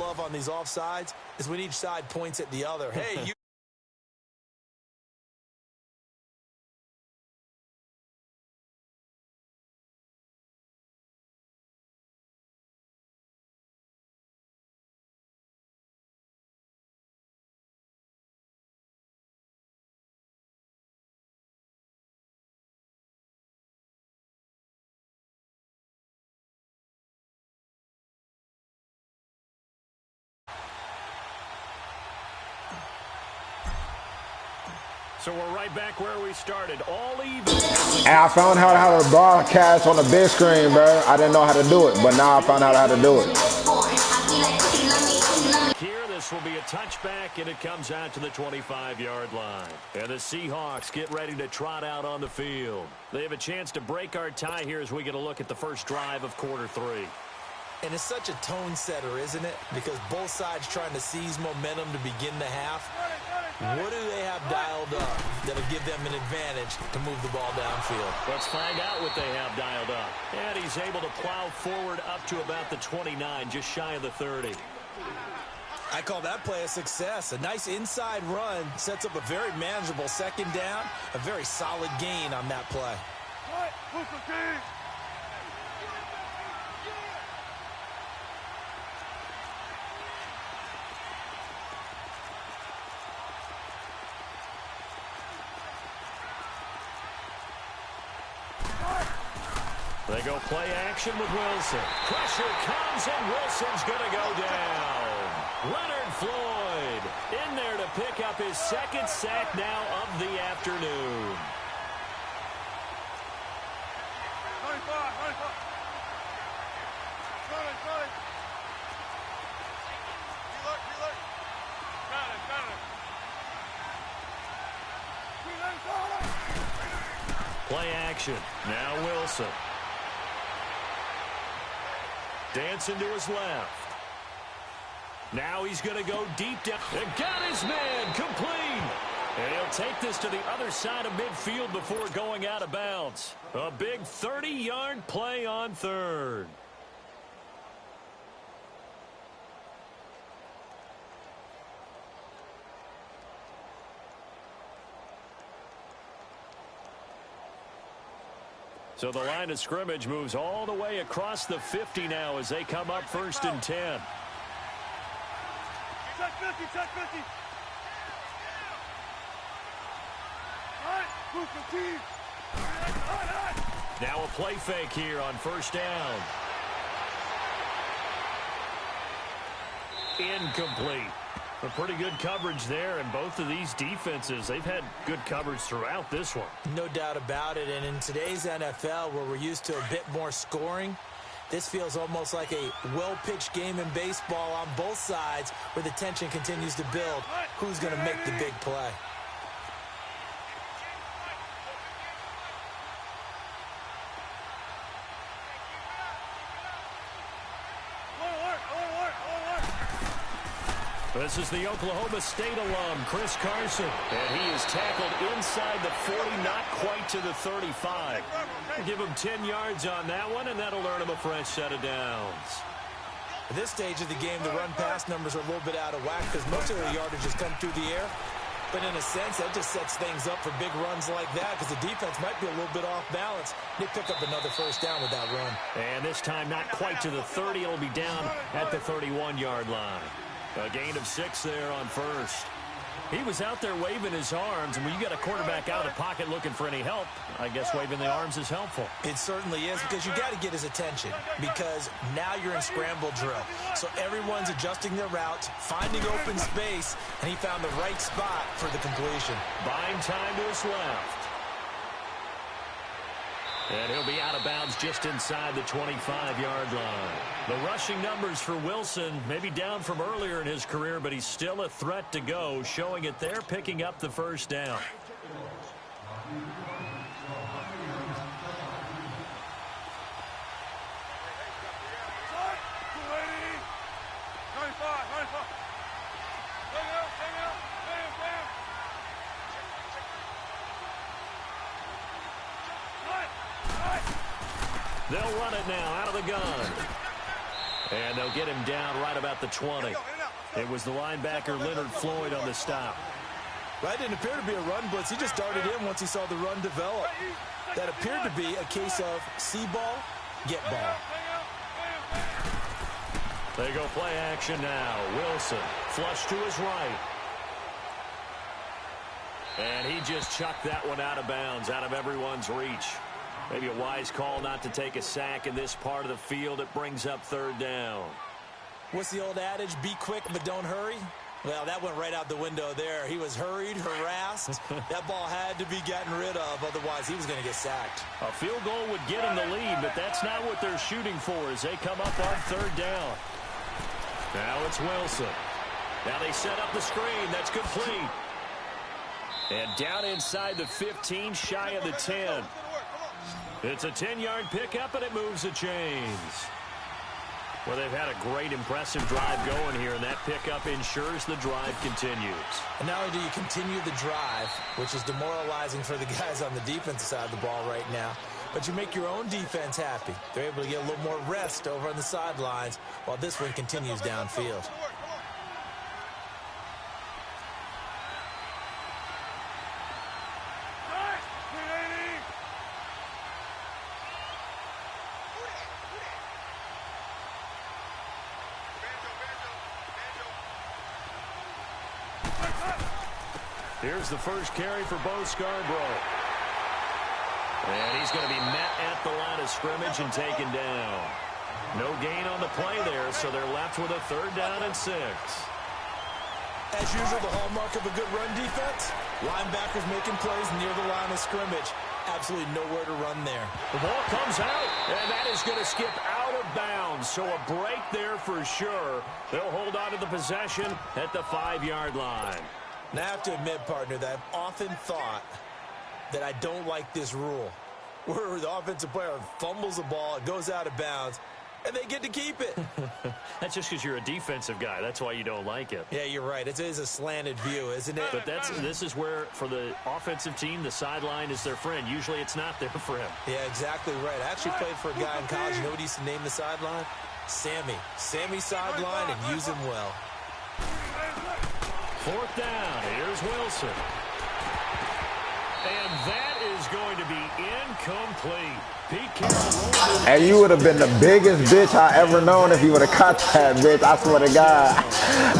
love on these offsides is when each side points at the other. Hey, you. So we're right back where we started, all even. And I found out how to broadcast on the big screen, bro. I didn't know how to do it, but now I found out how to do it. Here, this will be a touchback, and it comes out to the 25-yard line. And the Seahawks get ready to trot out on the field. They have a chance to break our tie here as we get a look at the first drive of quarter 3. And it's such a tone setter, isn't it? Because both sides trying to seize momentum to begin the half. What do they have dialed up that'll give them an advantage to move the ball downfield? Let's find out what they have dialed up. And he's able to plow forward up to about the 29, just shy of the 30. I call that play a success. A nice inside run sets up a very manageable second down. A very solid gain on that play. They go play action with Wilson. Pressure comes, and Wilson's going to go down. Leonard Floyd in there to pick up his second sack now of the afternoon. 25. Play action. Now Wilson. Dancing to his left. Now he's going to go deep down. And got his man complete. And he'll take this to the other side of midfield before going out of bounds. A big 30-yard play on third. So the line of scrimmage moves all the way across the 50 now as they come up 1st and 10. Check 50. Now a play fake here on 1st down. Incomplete. A pretty good coverage there, and both of these defenses, they've had good coverage throughout this one. No doubt about it, and in today's NFL, where we're used to a bit more scoring, this feels almost like a well-pitched game in baseball on both sides where the tension continues to build. Who's going to make the big play? This is the Oklahoma State alum, Chris Carson. And he is tackled inside the 40, not quite to the 35. Give him 10 yards on that one, and that'll earn him a fresh set of downs. At this stage of the game, the run-pass numbers are a little bit out of whack because most of their yardage has come through the air. But in a sense, that just sets things up for big runs like that because the defense might be a little bit off balance. They pick up another 1st down with that run. And this time not quite to the 30. It'll be down at the 31-yard line. A gain of 6 there on 1st. He was out there waving his arms, and when you got a quarterback out of the pocket looking for any help, I guess waving the arms is helpful. It certainly is because you got to get his attention because now you're in scramble drill. So everyone's adjusting their routes, finding open space, and he found the right spot for the completion. Buying time to his left. And he'll be out of bounds just inside the 25-yard line. The rushing numbers for Wilson may be down from earlier in his career, but he's still a threat to go, showing it there, picking up the 1st down. They'll run it now out of the gun. And they'll get him down right about the 20. It was the linebacker Leonard Floyd on the stop. Right, didn't appear to be a run blitz. He just darted in once he saw the run develop. That appeared to be a case of see ball, get ball. They go play action now. Wilson, flush to his right. And he just chucked that one out of bounds, out of everyone's reach. Maybe a wise call not to take a sack in this part of the field. It brings up third down. What's the old adage? Be quick, but don't hurry. Well, that went right out the window there. He was hurried, harassed. That ball had to be gotten rid of, otherwise he was going to get sacked. A field goal would get him the lead, but that's not what they're shooting for as they come up on third down. Now it's Wilson. Now they set up the screen. That's complete. And down inside the 15, shy of the 10. It's a 10-yard pickup, and it moves the chains. Well, they've had a great, impressive drive going here, and that pickup ensures the drive continues. And not only do you continue the drive, which is demoralizing for the guys on the defensive side of the ball right now, but you make your own defense happy. They're able to get a little more rest over on the sidelines while this one continues downfield. Here's the first carry for Bo Scarborough. And he's going to be met at the line of scrimmage and taken down. No gain on the play there, so they're left with a third down and 6. As usual, the hallmark of a good run defense, linebackers making plays near the line of scrimmage. Absolutely nowhere to run there. The ball comes out, and that is going to skip out of bounds. So a break there for sure. They'll hold on to the possession at the 5-yard line. Now, I have to admit, partner, that I've often thought that I don't like this rule, where the offensive player fumbles the ball, it goes out of bounds, and they get to keep it. That's just because you're a defensive guy. That's why you don't like it. Yeah, you're right. It is a slanted view, isn't it? But this is where, for the offensive team, the sideline is their friend. Usually it's not there for him. Yeah, exactly right. I actually played for a guy in college. You know what he used to name the sideline? Sammy. Sammy sideline, and use him well. Fourth down. Here's Wilson. And that is going to be incomplete. Pete Carroll. And you would have been the biggest bitch I ever known if you would have caught that bitch. I swear to God.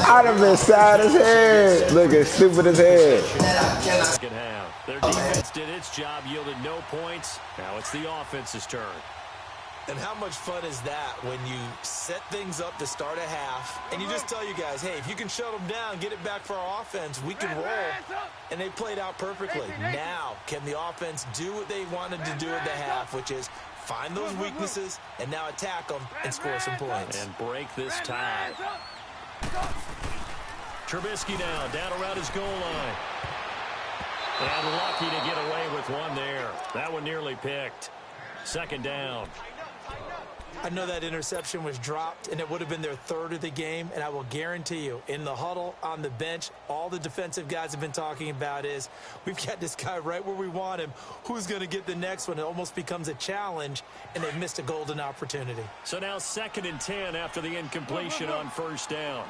I'd have been sad as hell. Looking stupid as hell. Second half. Their defense did its job, yielded no points. Now it's the offense's turn. And how much fun is that when you set things up to start a half and you just tell you guys, hey, if you can shut them down, get it back for our offense, we can roll. And they played out perfectly. Now, can the offense do what they wanted to do at the half, which is find those weaknesses and now attack them and score some points. And break this tie. Trubisky now, down around his goal line. And lucky to get away with one there. That one nearly picked. Second down. I know that interception was dropped, and it would have been their third of the game, and I will guarantee you, in the huddle, on the bench, all the defensive guys have been talking about is, we've got this guy right where we want him. Who's going to get the next one? It almost becomes a challenge, and they've missed a golden opportunity. So now 2nd and 10 after the incompletion on first down.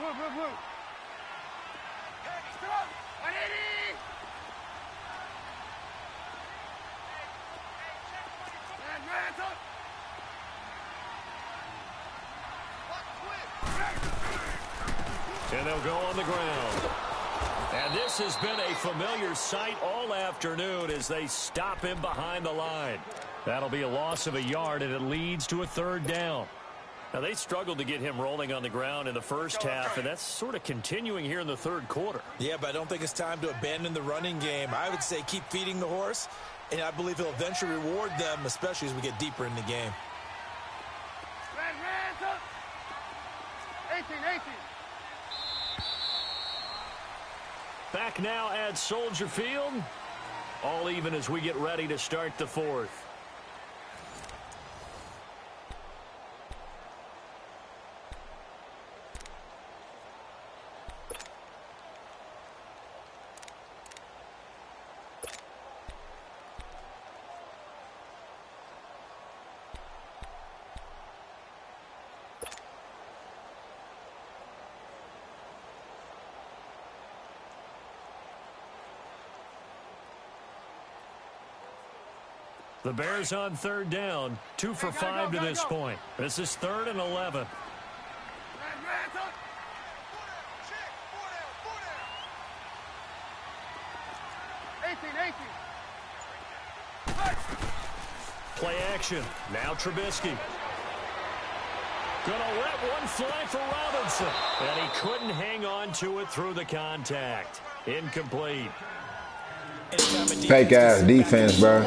And they'll go on the ground. And this has been a familiar sight all afternoon as they stop him behind the line. That'll be a loss of a yard, and it leads to a third down. Now, they struggled to get him rolling on the ground in the first half, and that's sort of continuing here in the third quarter. Yeah, but I don't think it's time to abandon the running game. I would say keep feeding the horse, and I believe he'll eventually reward them, especially as we get deeper in the game. 18. Back now at Soldier Field. All even as we get ready to start the fourth. The Bears on third down, 2 for 5 to this point. This is 3rd and 11. Play action. Now Trubisky. Gonna let one fly for Robinson. And he couldn't hang on to it through the contact. Incomplete. Fake ass defense, bro.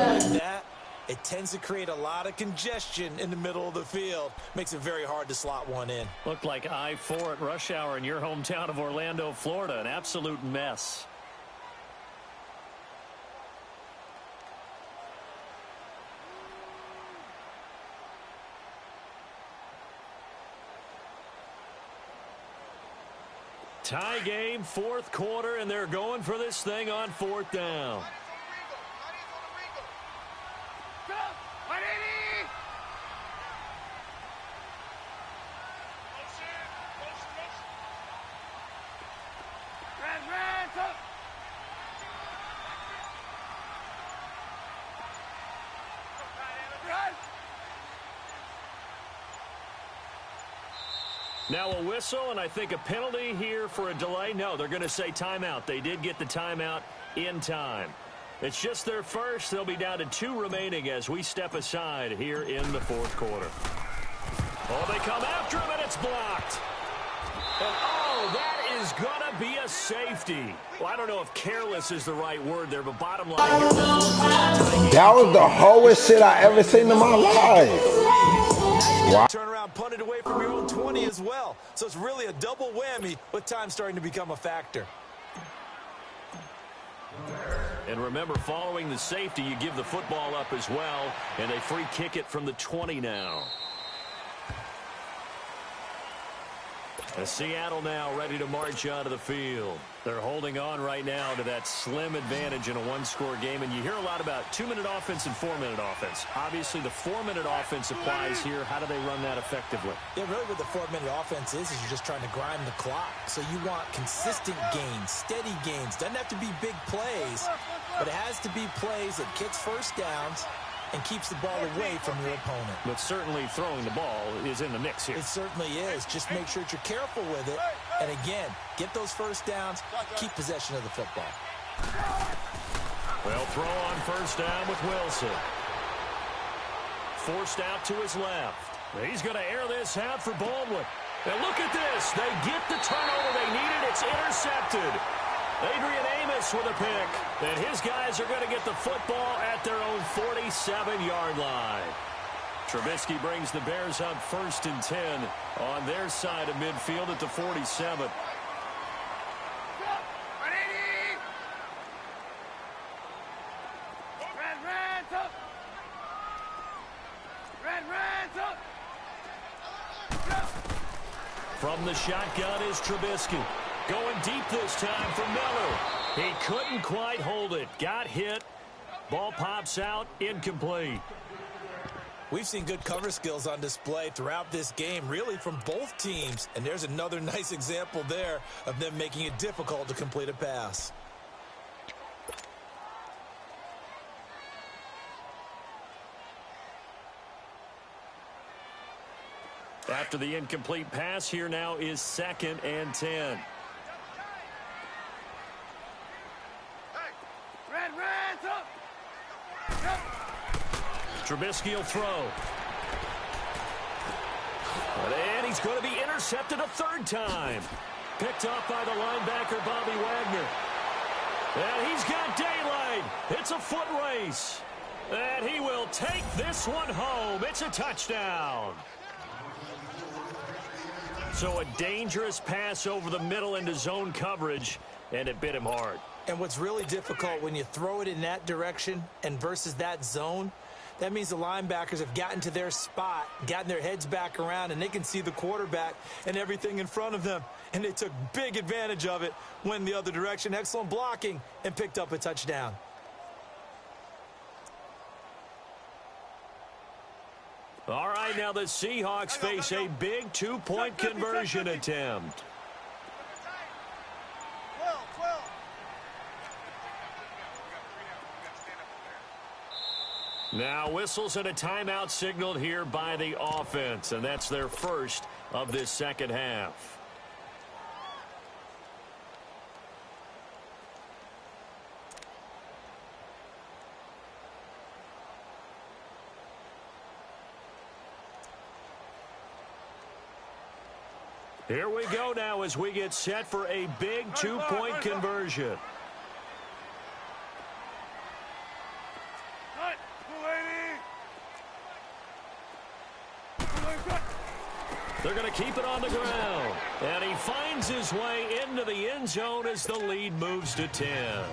It tends to create a lot of congestion in the middle of the field. Makes it very hard to slot one in. Looked like I-4 at rush hour in your hometown of Orlando, Florida. An absolute mess. Tie game, 4th quarter, and they're going for this thing on 4th down. Now a whistle, and I think a penalty here for a delay. No, they're going to say timeout. They did get the timeout in time. It's just their first. They'll be down to 2 remaining as we step aside here in the 4th quarter. Oh, they come after him, and it's blocked. And, oh, that is going to be a safety. Well, I don't know if careless is the right word there, but bottom line here. That was the hoest shit I ever seen in my life. Wow. Turn around, punt it away from your own 20 as well. So it's really a double whammy with time starting to become a factor. And remember, following the safety, you give the football up as well, and they free kick it from the 20 now. As Seattle now ready to march out of the field. They're holding on right now to that slim advantage in a one-score game. And you hear a lot about 2-minute offense and 4-minute offense. Obviously, the 4-minute offense applies here. How do they run that effectively? Yeah, really what the 4-minute offense is you're just trying to grind the clock. So you want consistent gains, steady gains. Doesn't have to be big plays, but it has to be plays that gets first downs and keeps the ball away from your opponent. But certainly throwing the ball is in the mix here. It certainly is. Just make sure that you're careful with it. And again, get those first downs, keep possession of the football. Well, throw on first down with Wilson. Forced out to his left. He's going to air this out for Baldwin. And look at this. They get the turnover they needed. It's intercepted. Adrian Amos with a pick. And his guys are going to get the football at their own 47-yard line. Trubisky brings the Bears up 1st and 10 on their side of midfield at the 47. From the shotgun is Trubisky. Going deep this time for Miller. He couldn't quite hold it. Got hit. Ball pops out. Incomplete. We've seen good cover skills on display throughout this game, really from both teams. And there's another nice example there of them making it difficult to complete a pass. After the incomplete pass, here now is 2nd and 10. Trubisky will throw. And he's going to be intercepted a 3rd time. Picked off by the linebacker, Bobby Wagner. And he's got daylight. It's a foot race. And he will take this one home. It's a touchdown. So a dangerous pass over the middle into zone coverage, and it bit him hard. And what's really difficult when you throw it in that direction and versus that zone, that means the linebackers have gotten to their spot, gotten their heads back around, and they can see the quarterback and everything in front of them. And they took big advantage of it, went the other direction. Excellent blocking, and picked up a touchdown. All right, now the Seahawks face a big 2-point conversion attempt. Now whistles and a timeout signaled here by the offense, and that's their first of this second half. Here we go now as we get set for a big two-point conversion. They're going to keep it on the ground. And he finds his way into the end zone as the lead moves to 10.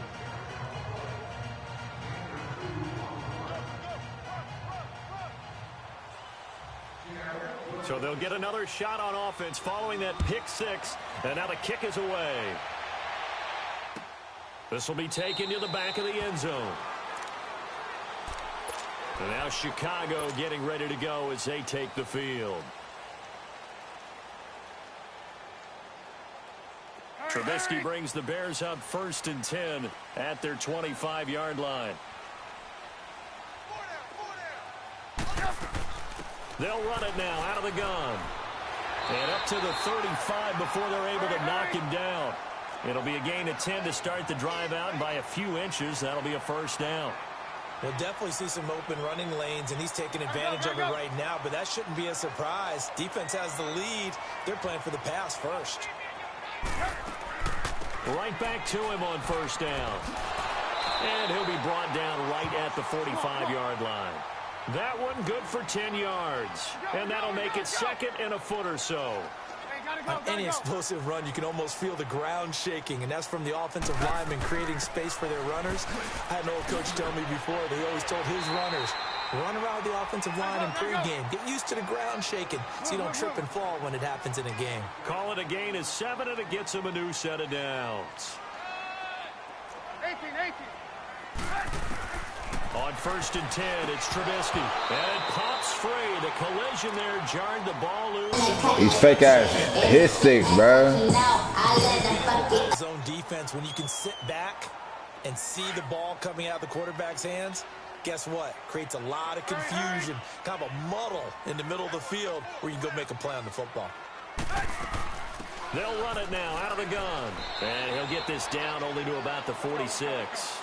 So they'll get another shot on offense following that pick six. And now the kick is away. This will be taken to the back of the end zone. And now Chicago getting ready to go as they take the field. Trubisky brings the Bears up 1st and 10 at their 25-yard line. They'll run it now out of the gun. And up to the 35 before they're able to knock him down. It'll be a gain of 10 to start the drive out, and by a few inches, that'll be a first down. We'll definitely see some open running lanes, and he's taking advantage of it right now, but that shouldn't be a surprise. Defense has the lead. They're playing for the pass first. Right back to him on first down. And he'll be brought down right at the 45-yard line. That one good for 10 yards. And that'll make it second and a foot or so. On any explosive run, you can almost feel the ground shaking, and that's from the offensive linemen creating space for their runners. I had an old coach tell me before that he always told his runners, run around the offensive line in pregame. Get used to the ground shaking so you don't trip and fall when it happens in a game. Call it a gain of 7, and it gets him a new set of downs. 18. On 1st and 10, it's Trubisky. And it pops free. The collision there jarred the ball loose. He's fake ass hit sticks, bro. Zone defense, when you can sit back and see the ball coming out of the quarterback's hands, guess what? Creates a lot of confusion, kind of a muddle in the middle of the field where you can go make a play on the football. They'll run it now out of the gun. And he'll get this down only to about the 46.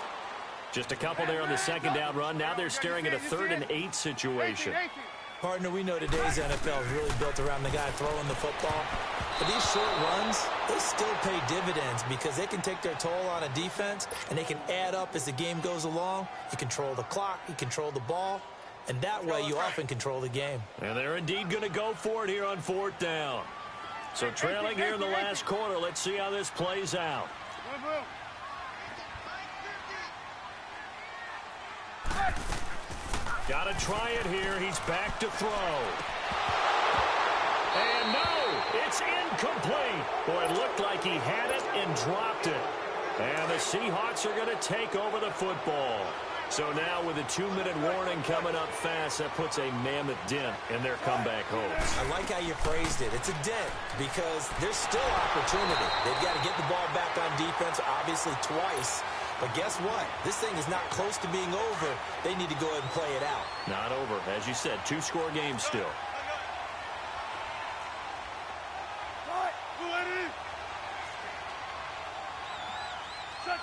Just a couple there on the second down run. Now they're staring at a 3rd and 8 situation. Partner, we know today's NFL is really built around the guy throwing the football. But these short runs, they still pay dividends because they can take their toll on a defense, and they can add up as the game goes along. You control the clock, you control the ball, and that way you often control the game. And they're indeed going to go for it here on 4th down. So trailing here in the last quarter, let's see how this plays out. Got to try it here. He's back to throw. And no, it's incomplete. Boy, it looked like he had it and dropped it. And the Seahawks are going to take over the football. So now with a 2-minute warning coming up fast, that puts a mammoth dent in their comeback hopes. I like how you phrased it. It's a dent because there's still opportunity. They've got to get the ball back on defense, obviously twice. But guess what? This thing is not close to being over. They need to go ahead and play it out. Not over. As you said, 2-score game still. Check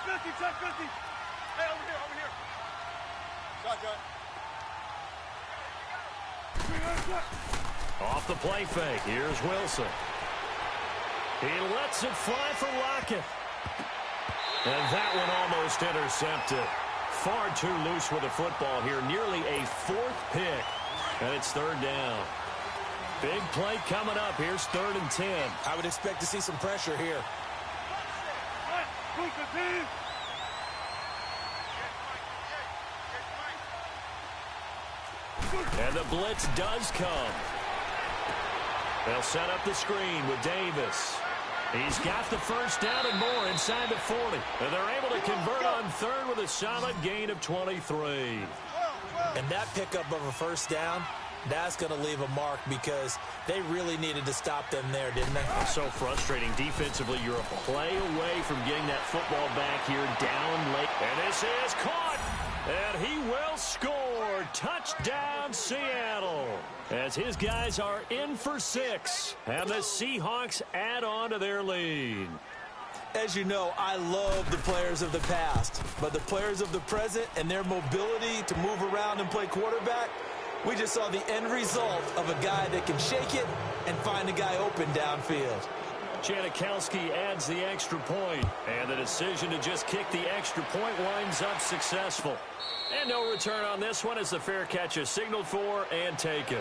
50. Hey, over here. Shotgun. Off the play fake. Here's Wilson. He lets it fly for Lockett. And that one almost intercepted. Far too loose with the football here. Nearly a 4th pick. And it's 3rd down. Big play coming up. Here's 3rd and 10. I would expect to see some pressure here. And the blitz does come. They'll set up the screen with Davis. He's got the first down and more inside the 40. And they're able to convert on 3rd with a solid gain of 23. And that pickup of a first down, that's going to leave a mark because they really needed to stop them there, didn't they? So frustrating defensively. You're a play away from getting that football back here down late. And this is caught. And he will score. score. Touchdown, Seattle. As his guys are in for 6. And the Seahawks add on to their lead. As you know, I love the players of the past. But the players of the present and their mobility to move around and play quarterback, we just saw the end result of a guy that can shake it and find a guy open downfield. Janikowski adds the extra point, and the decision to just kick the extra point winds up successful. And no return on this one as the fair catch is signaled for and taken.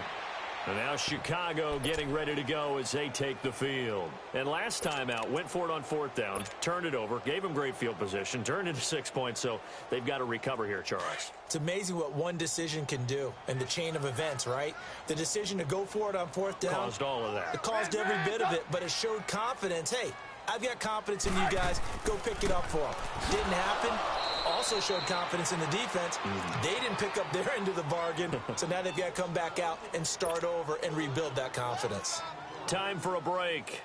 And now Chicago getting ready to go as they take the field. And last time out, went for it on 4th down, turned it over, gave them great field position, turned into 6 points, so they've got to recover here, Charles. It's amazing what one decision can do in the chain of events, right? The decision to go for it on 4th down. Caused all of that. It caused every bit of it, but it showed confidence. Hey, I've got confidence in you guys. Go pick it up for them. Didn't happen. Also showed confidence in the defense. They didn't pick up their end of the bargain, so now they've got to come back out and start over and rebuild that confidence. Time for a break.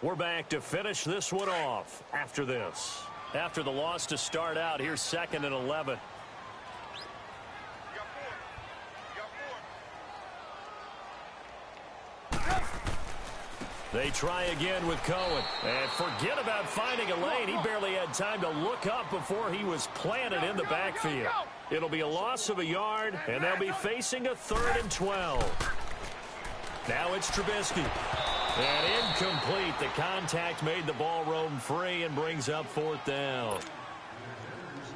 We're back to finish this one off after this. After the loss to start out, here's 2nd and 11. They try again with Cohen. And forget about finding a lane. He barely had time to look up before he was planted in the backfield. It'll be a loss of a yard, and they'll be facing a 3rd and 12. Now it's Trubisky. And incomplete. The contact made the ball roam free and brings up 4th down.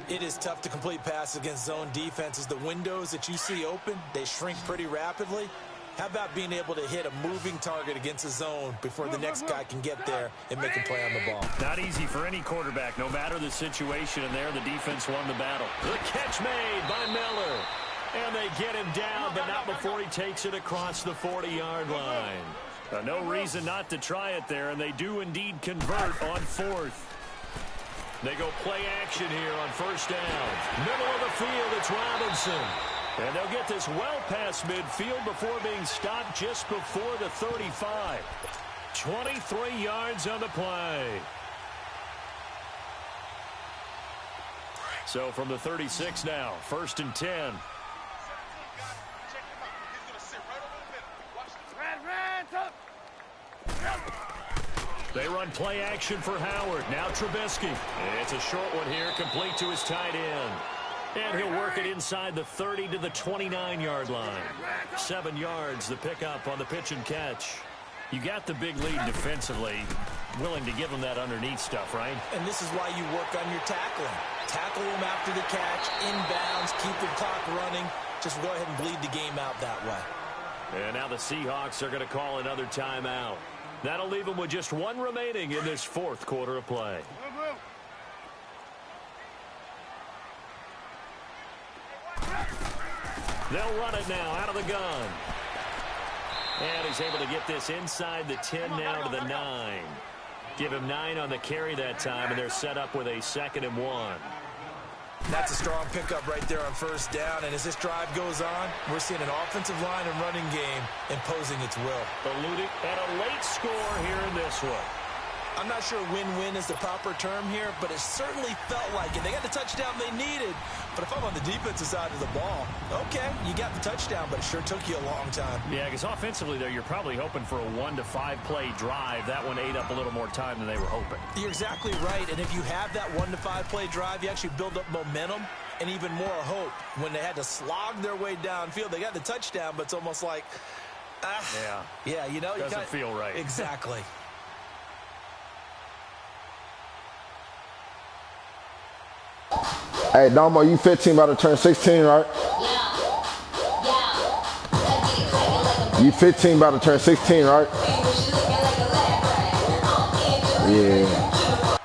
It is tough to complete passes against zone defenses. The windows that you see open, they shrink pretty rapidly. How about being able to hit a moving target against a zone before the next guy can get there and make a play on the ball? Not easy for any quarterback, no matter the situation, and there the defense won the battle. The catch made by Miller. And they get him down, but not before he takes it across the 40-yard line. No reason not to try it there, and they do indeed convert on 4th. They go play action here on 1st down. Middle of the field, it's Robinson. And they'll get this well past midfield before being stopped just before the 35. 23 yards on the play. So from the 36 now, 1st and 10. They run play action for Howard. Now Trubisky. It's a short one here, complete to his tight end. And he'll work it inside the 30 to the 29-yard line. 7 yards, the pickup on the pitch and catch. You got the big lead defensively. Willing to give them that underneath stuff, right? And this is why you work on your tackling. Tackle them after the catch, inbounds, keep the clock running. Just go ahead and bleed the game out that way. And now the Seahawks are going to call another timeout. That'll leave them with just 1 remaining in this 4th quarter of play. They'll run it now out of the gun. And he's able to get this inside the 10 now to the 9. Give him 9 on the carry that time, and they're set up with a 2nd and 1. That's a strong pickup right there on 1st down. And as this drive goes on, we're seeing an offensive line and running game imposing its will. Alluding at a late score here in this one. I'm not sure win-win is the proper term here, but it certainly felt like it. They got the touchdown they needed. But if I'm on the defensive side of the ball, okay, you got the touchdown, but it sure took you a long time. Yeah, because offensively there, you're probably hoping for a 1 to 5 play drive. That one ate up a little more time than they were hoping. You're exactly right. And if you have that 1 to 5 play drive, you actually build up momentum and even more hope. When they had to slog their way downfield, they got the touchdown, but it's almost like, yeah, you know, doesn't feel right. Exactly. Hey, Domo, you 15 about to turn 16, right? You 15 about to turn 16, right? Yeah.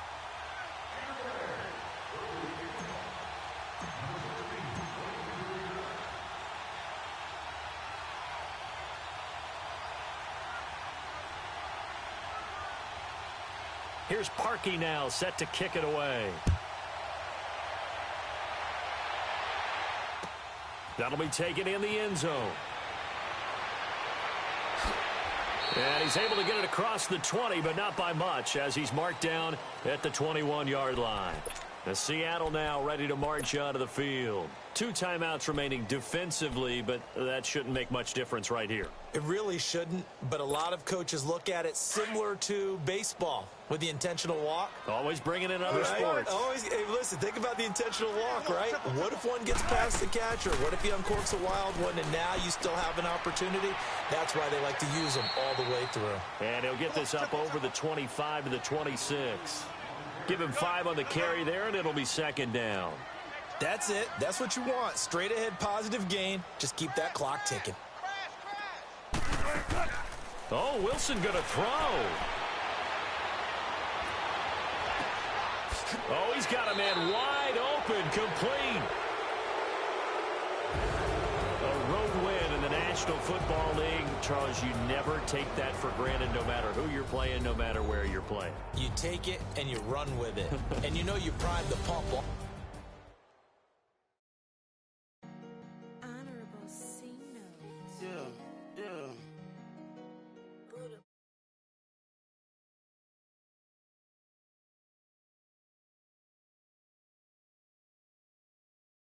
Here's Parkey now, set to kick it away. That'll be taken in the end zone. And he's able to get it across the 20, but not by much, as he's marked down at the 21-yard line. Seattle now ready to march onto the field. 2 timeouts remaining defensively, but that shouldn't make much difference right here. It really shouldn't, but a lot of coaches look at it similar to baseball with the intentional walk. Always bringing in other sports. Always. Hey, listen, think about the intentional walk, right? What if one gets past the catcher? What if he uncorks a wild one and now you still have an opportunity? That's why they like to use them all the way through. And he'll get this up over the 25 to the 26. Give him 5 on the carry there, and it'll be 2nd down. That's it. That's what you want. Straight ahead positive gain. Just keep that clock ticking. Oh, Wilson going to throw. Oh, he's got a man wide open, complete. A road win in the National Football League. Charles, you never take that for granted no matter who you're playing, no matter where you're playing. You take it and you run with it. And you know you prime the pump.